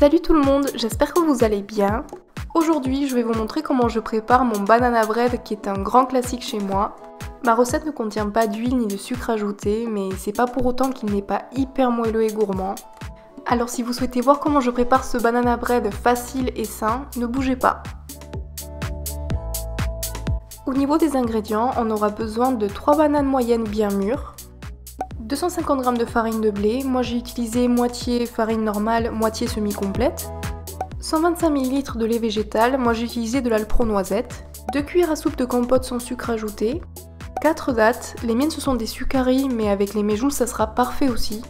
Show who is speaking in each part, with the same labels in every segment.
Speaker 1: Salut tout le monde, j'espère que vous allez bien. Aujourd'hui, je vais vous montrer comment je prépare mon banana bread qui est un grand classique chez moi. Ma recette ne contient pas d'huile ni de sucre ajouté, mais c'est pas pour autant qu'il n'est pas hyper moelleux et gourmand. Alors si vous souhaitez voir comment je prépare ce banana bread facile et sain, ne bougez pas. Au niveau des ingrédients, on aura besoin de 3 bananes moyennes bien mûres, 250 g de farine de blé, moi j'ai utilisé moitié farine normale, moitié semi-complète, 125 ml de lait végétal, moi j'ai utilisé de l'alpro noisette, 2 cuillères à soupe de compote sans sucre ajouté, 4 dattes, les miennes ce sont des sucari mais avec les méjoules ça sera parfait aussi,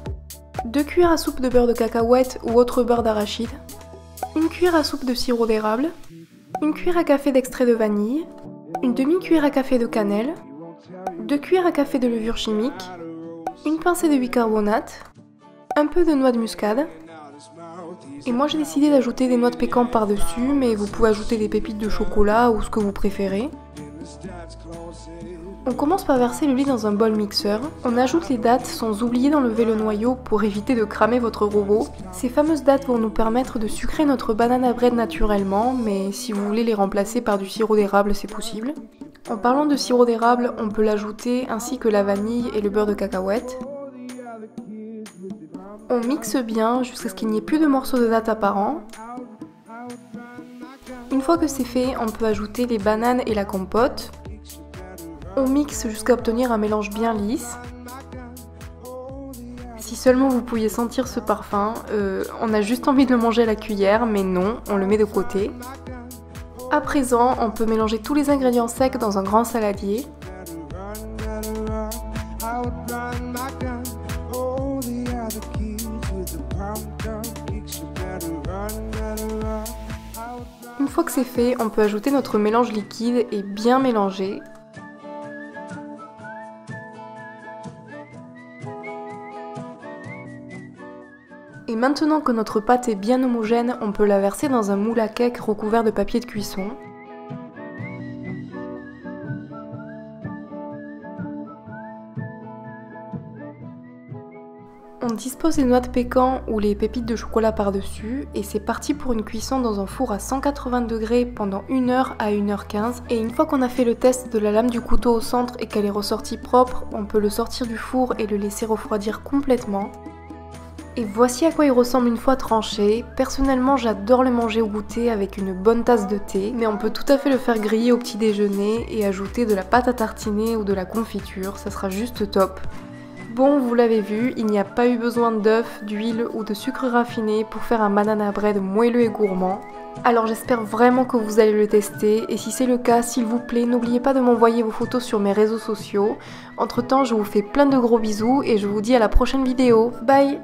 Speaker 1: 2 cuillères à soupe de beurre de cacahuète ou autre beurre d'arachide, 1 cuillère à soupe de sirop d'érable, 1 cuillère à café d'extrait de vanille, une demi-cuillère à café de cannelle, 2 cuillères à café de levure chimique, une pincée de bicarbonate, un peu de noix de muscade, et moi j'ai décidé d'ajouter des noix de pécan par-dessus, mais vous pouvez ajouter des pépites de chocolat ou ce que vous préférez. On commence par verser le lait dans un bol mixeur, on ajoute les dattes sans oublier d'enlever le noyau pour éviter de cramer votre robot. Ces fameuses dattes vont nous permettre de sucrer notre banana bread naturellement, mais si vous voulez les remplacer par du sirop d'érable, c'est possible. En parlant de sirop d'érable, on peut l'ajouter ainsi que la vanille et le beurre de cacahuète. On mixe bien jusqu'à ce qu'il n'y ait plus de morceaux de dattes apparents. Une fois que c'est fait, on peut ajouter les bananes et la compote. On mixe jusqu'à obtenir un mélange bien lisse. Si seulement vous pouviez sentir ce parfum, on a juste envie de le manger à la cuillère, mais non, on le met de côté. À présent, on peut mélanger tous les ingrédients secs dans un grand saladier. Une fois que c'est fait, on peut ajouter notre mélange liquide et bien mélanger. Et maintenant que notre pâte est bien homogène, on peut la verser dans un moule à cake recouvert de papier de cuisson. On dispose les noix de pécan ou les pépites de chocolat par-dessus et c'est parti pour une cuisson dans un four à 180 degrés pendant 1h à 1h15. Et une fois qu'on a fait le test de la lame du couteau au centre et qu'elle est ressortie propre, on peut le sortir du four et le laisser refroidir complètement. Et voici à quoi il ressemble une fois tranché. Personnellement, j'adore le manger au goûter avec une bonne tasse de thé, mais on peut tout à fait le faire griller au petit déjeuner et ajouter de la pâte à tartiner ou de la confiture, ça sera juste top. Bon, vous l'avez vu, il n'y a pas eu besoin d'œufs, d'huile ou de sucre raffiné pour faire un banana bread moelleux et gourmand. Alors j'espère vraiment que vous allez le tester et si c'est le cas, s'il vous plaît, n'oubliez pas de m'envoyer vos photos sur mes réseaux sociaux. Entre temps, je vous fais plein de gros bisous et je vous dis à la prochaine vidéo. Bye!